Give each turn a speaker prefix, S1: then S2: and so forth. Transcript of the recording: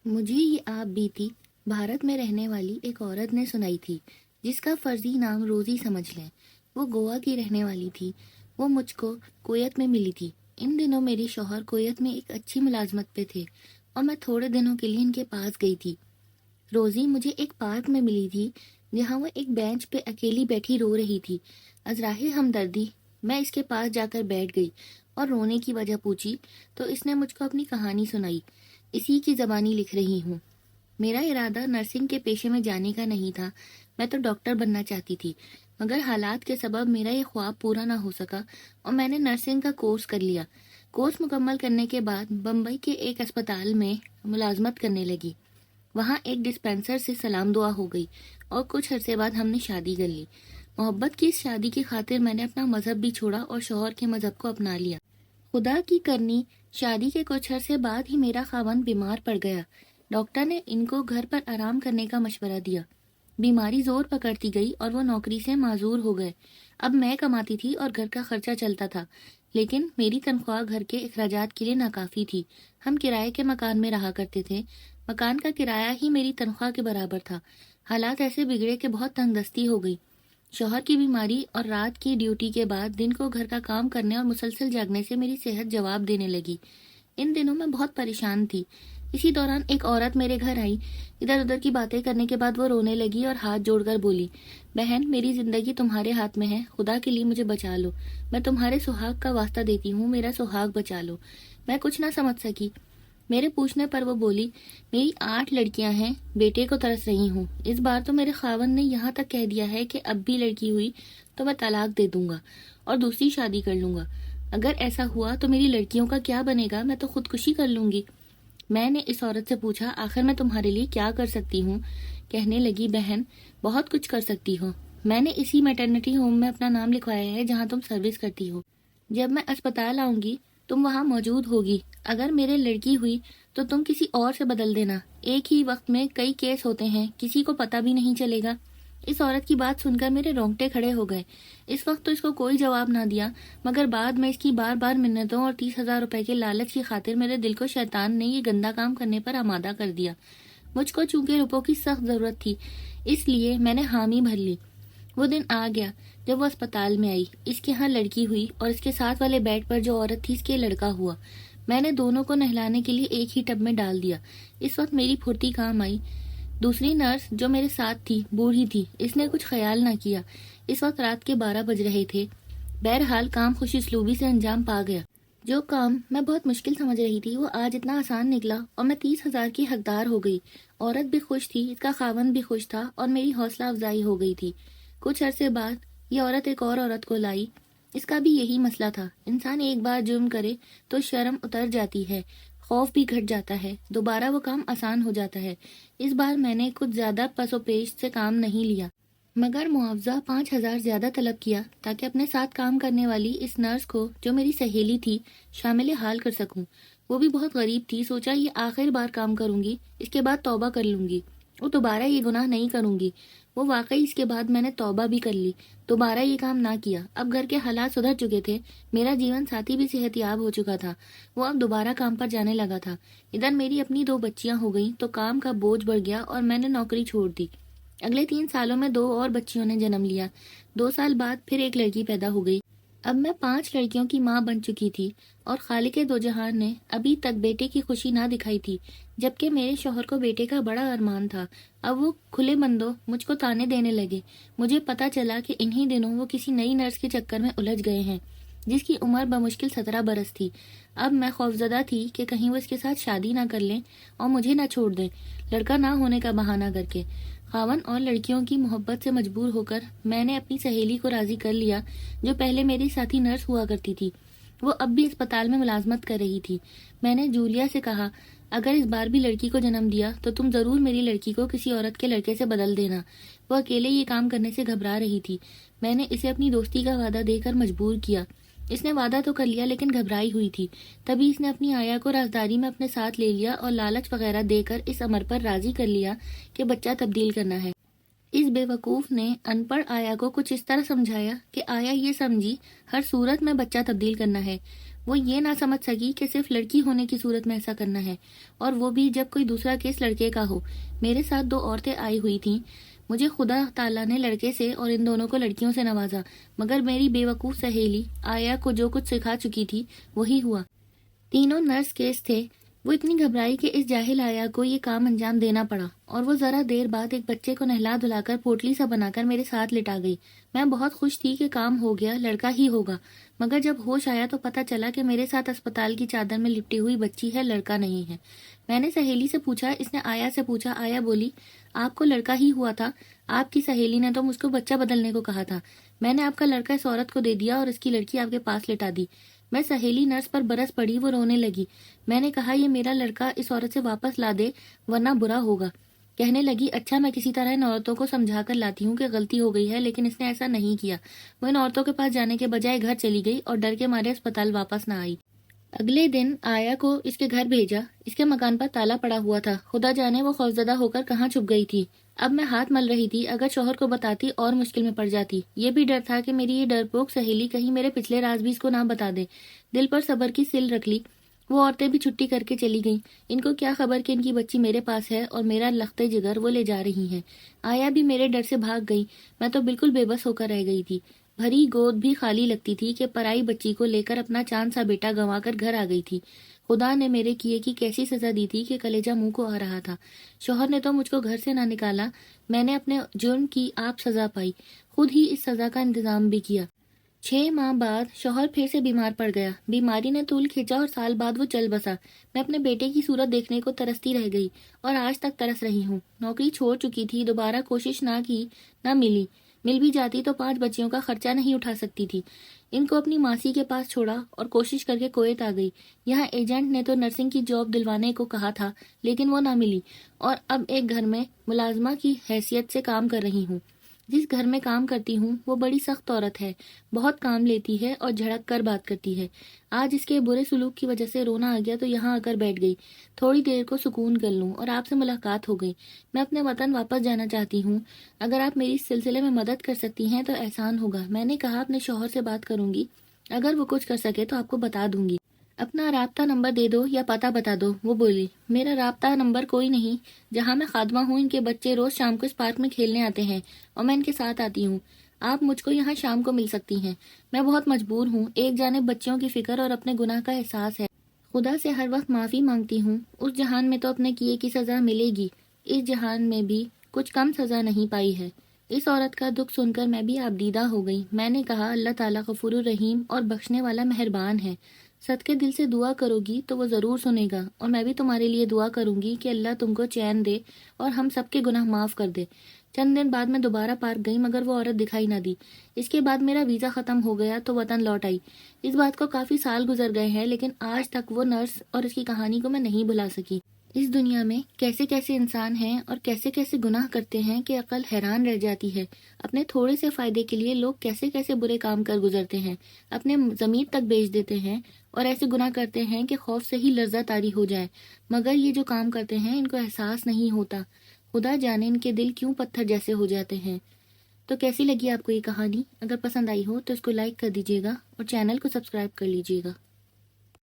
S1: मुझे ये आप बीती भारत में रहने वाली एक औरत ने सुनाई थी, जिसका फर्जी नाम रोजी समझ लें। वो गोवा की रहने वाली थी। वो मुझको कुवैत में मिली थी। इन दिनों मेरे शौहर कुवैत में एक अच्छी मुलाजमत पे थे और मैं थोड़े दिनों के लिए इनके पास गई थी। रोजी मुझे एक पार्क में मिली थी, जहाँ वो एक बेंच पे अकेली बैठी रो रही थी। अजराहे हमदर्दी मैं इसके पास जाकर बैठ गई और रोने की वजह पूछी तो इसने मुझको अपनी कहानी सुनाई। इसी की जबानी लिख रही हूँ। मेरा इरादा नर्सिंग के पेशे में जाने का नहीं था। मैं तो डॉक्टर बनना चाहती थी, मगर हालात के सबब मेरा ये ख्वाब पूरा ना हो सका और मैंने नर्सिंग का कोर्स कर लिया। कोर्स मुकम्मल करने के बाद बम्बई के एक अस्पताल में मुलाजमत करने लगी। वहाँ एक डिस्पेंसर से सलाम दुआ हो गई और कुछ अरसे बाद हमने शादी कर ली। मोहब्बत की इस शादी की खातिर मैंने अपना मजहब भी छोड़ा और शौहर के मजहब को अपना लिया। खुदा की करनी, शादी के कुछ अरसे बाद ही मेरा खावंद बीमार पड़ गया। डॉक्टर ने इनको घर पर आराम करने का मशवरा दिया। बीमारी जोर पकड़ती गई और वो नौकरी से माजूर हो गए। अब मैं कमाती थी और घर का खर्चा चलता था, लेकिन मेरी तनख्वाह घर के अखराजात के लिए नाकाफी थी। हम किराए के मकान में रहा करते थे। मकान का किराया ही मेरी तनख्वाह के बराबर था। हालात ऐसे बिगड़े कि बहुत तंगदस्ती हो गई। शौहर की बीमारी और रात की ड्यूटी के बाद दिन को घर का काम करने और मुसलसल जागने से मेरी सेहत जवाब देने लगी। इन दिनों मैं बहुत परेशान थी। इसी दौरान एक औरत मेरे घर आई। इधर उधर की बातें करने के बाद वो रोने लगी और हाथ जोड़कर बोली, बहन, मेरी जिंदगी तुम्हारे हाथ में है, खुदा के लिए मुझे बचा लो। मैं तुम्हारे सुहाग का वास्ता देती हूँ, मेरा सुहाग बचा लो। मैं कुछ ना समझ सकी। मेरे पूछने पर वो बोली, मेरी 8 लड़कियां हैं, बेटे को तरस रही हूँ। इस बार तो मेरे खावंद ने यहाँ तक कह दिया है कि अब भी लड़की हुई तो मैं तलाक दे दूंगा और दूसरी शादी कर लूंगा। अगर ऐसा हुआ तो मेरी लड़कियों का क्या बनेगा? मैं तो खुदकुशी कर लूंगी। मैंने इस औरत से पूछा, आखिर मैं तुम्हारे लिए क्या कर सकती हूँ? कहने लगी, बहन, बहुत कुछ कर सकती हो। मैंने इसी मैटरनिटी होम में अपना नाम लिखवाया है जहाँ तुम सर्विस करती हो। जब मैं अस्पताल आऊंगी तुम वहाँ मौजूद होगी। अगर मेरे लड़की हुई तो तुम किसी और से बदल देना। एक ही वक्त में कई केस होते हैं, किसी को पता भी नहीं चलेगा। इस औरत की बात सुनकर मेरे रोंगटे खड़े हो गए। इस वक्त तो इसको कोई जवाब ना दिया, मगर बाद में इसकी बार बार मिन्नतों और 30,000 रुपए के लालच की खातिर मेरे दिल को शैतान ने ये गंदा काम करने पर आमादा कर दिया। मुझको चूंकि रुपयों की सख्त जरूरत थी, इसलिए मैंने हामी भर ली। वो दिन आ गया जब वो अस्पताल में आई। इसके यहाँ लड़की हुई और इसके साथ वाले बेड पर जो औरत थी इसके लड़का हुआ। मैंने दोनों को नहलाने के लिए एक ही टब में डाल दिया। इस वक्त मेरी फुर्ती काम आई। दूसरी नर्स जो मेरे साथ थी बूढ़ी थी, इसने कुछ ख्याल ना किया। इस वक्त रात के 12 बज रहे थे। बहरहाल काम खुशउस्लूबी से अंजाम पा गया। जो काम मैं बहुत मुश्किल समझ रही थी वो आज इतना आसान निकला और मैं 30,000 की हकदार हो गई। औरत भी खुश थी, इसका खावंद भी खुश था और मेरी हौसला अफजाई हो गई थी। कुछ अरसे बाद ये औरत एक और औरत को लाई। इसका भी यही मसला था। इंसान एक बार जुर्म करे तो शर्म उतर जाती है, खौफ भी घट जाता है, दोबारा वो काम आसान हो जाता है। इस बार मैंने कुछ ज्यादा पसोपेश से काम नहीं लिया, मगर मुआवजा 5,000 ज्यादा तलब किया ताकि अपने साथ काम करने वाली इस नर्स को, जो मेरी सहेली थी, शामिल हाल कर सकूं। वो भी बहुत गरीब थी। सोचा ये आखिर बार काम करूंगी, इसके बाद तौबा कर लूंगी और दोबारा ये गुनाह नहीं करूंगी। वो वाकई इसके बाद मैंने तौबा भी कर ली, दोबारा ये काम ना किया। अब घर के हालात सुधर चुके थे, मेरा जीवन साथी भी सेहतयाब हो चुका था। वो अब दोबारा काम पर जाने लगा था। इधर मेरी अपनी 2 बच्चियां हो गईं तो काम का बोझ बढ़ गया और मैंने नौकरी छोड़ दी। अगले 3 सालों में 2 और बच्चियों ने जन्म लिया। 2 साल बाद फिर एक लड़की पैदा हो गई। अब मैं 5 लड़कियों की माँ बन चुकी थी और खालिके दो जहान ने अभी तक बेटे की खुशी ना दिखाई थी, जबकि मेरे शौहर को बेटे का बड़ा अरमान था। अब वो खुले बंदों मुझको ताने देने लगे। मुझे पता चला कि इन्हीं दिनों वो किसी नई नर्स के चक्कर में उलझ गए हैं, जिसकी उम्र बमुश्किल 17 बरस थी। अब मैं खौफजदा थी कि कहीं वो इसके साथ शादी ना कर लें और मुझे ना छोड़ दें, लड़का ना होने का बहाना करके। खावन और लड़कियों की मोहब्बत से मजबूर होकर मैंने अपनी सहेली को राजी कर लिया, जो पहले मेरी साथी नर्स हुआ करती थी। वो अब भी अस्पताल में मुलाजमत कर रही थी। मैंने जूलिया से कहा, अगर इस बार भी लड़की को जन्म दिया तो तुम जरूर मेरी लड़की को किसी औरत के लड़के से बदल देना। वो अकेले ये काम करने से घबरा रही थी। मैंने इसे अपनी दोस्ती का वादा देकर मजबूर किया। इसने वादा तो कर लिया, लेकिन घबराई हुई थी। तभी इसने अपनी आया को राजदारी में अपने साथ ले लिया और लालच वगैरह देकर इस अमर पर राजी कर लिया कि बच्चा तब्दील करना है। इस बेवकूफ ने अनपढ़ आया को कुछ इस तरह समझाया कि आया ये समझी हर सूरत में बच्चा तब्दील करना है। وہ یہ نہ سمجھ سکی کہ صرف لڑکی ہونے کی صورت میں ایسا کرنا ہے، اور وہ بھی جب کوئی دوسرا کیس لڑکے کا ہو۔ میرے ساتھ 2 عورتیں آئی ہوئی تھیں۔ مجھے خدا تعالیٰ نے لڑکے سے اور ان دونوں کو لڑکیوں سے نوازا، مگر میری بے وقوف سہیلی آیا کو جو کچھ سکھا چکی تھی وہی ہوا۔ تینوں نرس کیس تھے۔ وہ اتنی گھبرائی کہ اس جاہل آیا کو یہ کام انجام دینا پڑا، اور وہ ذرا دیر بعد ایک بچے کو نہلا دھلا کر پوٹلی سا بنا کر میرے ساتھ لٹا گئی۔ میں بہت خوش تھی کہ کام ہو گیا، لڑکا ہی ہوگا، مگر جب ہوش آیا تو پتہ چلا کہ میرے ساتھ اسپتال کی چادر میں لپٹی ہوئی بچی ہے، لڑکا نہیں ہے۔ میں نے سہیلی سے پوچھا، اس نے آیا سے پوچھا۔ آیا بولی، آپ کو لڑکا ہی ہوا تھا، آپ کی سہیلی نے تو مجھ کو بچہ بدلنے کو کہا تھا، میں نے آپ کا لڑکا اس عورت کو دے دیا اور اس کی لڑکی آپ کے پاس لٹا دی۔ میں سہیلی نرس پر برس پڑی، وہ رونے لگی۔ میں نے کہا یہ میرا لڑکا اس عورت سے واپس لا دے ورنہ برا ہوگا۔ کہنے لگی اچھا میں کسی طرح ان عورتوں کو سمجھا کر لاتی ہوں کہ غلطی ہو گئی ہے، لیکن اس نے ایسا نہیں کیا۔ وہ ان عورتوں کے پاس جانے کے بجائے گھر چلی گئی اور ڈر کے مارے اسپتال واپس نہ آئی۔ اگلے دن آیا کو اس کے گھر بھیجا۔ اس کے مکان پر تالا پڑا ہوا تھا، خدا جانے وہ خوفزدہ ہو کر کہاں چھپ گئی تھی۔ اب میں ہاتھ مل رہی تھی، اگر شوہر کو بتاتی اور مشکل میں پڑ جاتی۔ یہ بھی ڈر تھا کہ میری یہ ڈرپوک سہیلی کہیں میرے پچھلے راز بھی اس کو نہ بتا دے۔ دل پر صبر کی سل رکھ لی۔ وہ عورتیں بھی چھٹی کر کے چلی گئیں، ان کو کیا خبر کہ ان کی بچی میرے پاس ہے اور میرا لختے جگر وہ لے جا رہی ہیں۔ آیا بھی میرے ڈر سے بھاگ گئی، میں تو بالکل بے بس ہو کر رہ گئی تھی۔ بھری گود بھی خالی لگتی تھی کہ پرائی بچی کو لے کر اپنا چاند سا بیٹا گنوا کر گھر آ گئی تھی۔ خدا نے میرے کیے کی کیسی سزا دی تھی کہ کلیجہ منہ کو آ رہا تھا۔ شوہر نے تو مجھ کو گھر سے نہ نکالا، میں نے اپنے جرم کی آپ سزا پائی، خود ہی اس سزا کا انتظام بھی کیا۔ 6 ماہ بعد شوہر پھر سے بیمار پڑ گیا، بیماری نے طول کھینچا اور سال بعد وہ چل بسا۔ میں اپنے بیٹے کی صورت دیکھنے کو ترستی رہ گئی اور آج تک ترس رہی ہوں۔ نوکری چھوڑ چکی تھی، دوبارہ کوشش نہ کی، نہ ملی، مل بھی جاتی تو 5 بچیوں کا خرچہ نہیں اٹھا سکتی تھی۔ ان کو اپنی ماسی کے پاس چھوڑا اور کوشش کر کے کویت آ گئی۔ یہاں ایجنٹ نے تو نرسنگ کی جاب دلوانے کو کہا تھا، لیکن وہ نہ ملی، اور اب ایک گھر میں ملازمہ کی حیثیت سے کام کر رہی ہوں۔ جس گھر میں کام کرتی ہوں وہ بڑی سخت عورت ہے، بہت کام لیتی ہے اور جھڑک کر بات کرتی ہے۔ آج اس کے برے سلوک کی وجہ سے رونا آ گیا تو یہاں آ کر بیٹھ گئی، تھوڑی دیر کو سکون کر لوں، اور آپ سے ملاقات ہو گئی۔ میں اپنے وطن واپس جانا چاہتی ہوں، اگر آپ میری اس سلسلے میں مدد کر سکتی ہیں تو احسان ہوگا۔ میں نے کہا اپنے شوہر سے بات کروں گی، اگر وہ کچھ کر سکے تو آپ کو بتا دوں گی۔ اپنا رابطہ نمبر دے دو یا پتہ بتا دو۔ وہ بولی میرا رابطہ نمبر کوئی نہیں، جہاں میں خادمہ ہوں ان کے بچے روز شام کو اس پارک میں کھیلنے آتے ہیں اور میں ان کے ساتھ آتی ہوں۔ آپ مجھ کو یہاں شام کو مل سکتی ہیں۔ میں بہت مجبور ہوں، ایک جانب بچوں کی فکر اور اپنے گناہ کا احساس ہے، خدا سے ہر وقت معافی مانگتی ہوں۔ اس جہان میں تو اپنے کیے کی سزا ملے گی، اس جہان میں بھی کچھ کم سزا نہیں پائی ہے۔ اس عورت کا دکھ سن کر میں بھی آبدیدہ ہو گئی۔ میں نے کہا اللہ تعالیٰ غفور الرحیم اور بخشنے والا مہربان ہے، صدقے دل سے دعا کرو گی تو وہ ضرور سنے گا، اور میں بھی تمہارے لیے دعا کروں گی کہ اللہ تم کو چین دے اور ہم سب کے گناہ معاف کر دے۔ چند دن بعد میں دوبارہ پارک گئی، مگر وہ عورت دکھائی نہ دی۔ اس کے بعد میرا ویزا ختم ہو گیا تو وطن لوٹ آئی۔ اس بات کو کافی سال گزر گئے ہیں، لیکن آج تک وہ نرس اور اس کی کہانی کو میں نہیں بھلا سکی۔ اس دنیا میں کیسے کیسے انسان ہیں اور کیسے کیسے گناہ کرتے ہیں کہ عقل حیران رہ جاتی ہے۔ اپنے تھوڑے سے فائدے کے لیے لوگ کیسے کیسے برے کام کر گزرتے ہیں، اپنے ضمیر تک بیچ دیتے ہیں اور ایسے گناہ کرتے ہیں کہ خوف سے ہی لرزہ طاری ہو جائے، مگر یہ جو کام کرتے ہیں ان کو احساس نہیں ہوتا۔ خدا جانے ان کے دل کیوں پتھر جیسے ہو جاتے ہیں۔ تو کیسی لگی آپ کو یہ کہانی؟ اگر پسند آئی ہو تو اس کو لائک کر دیجیے گا اور چینل کو سبسکرائب کر لیجیے گا۔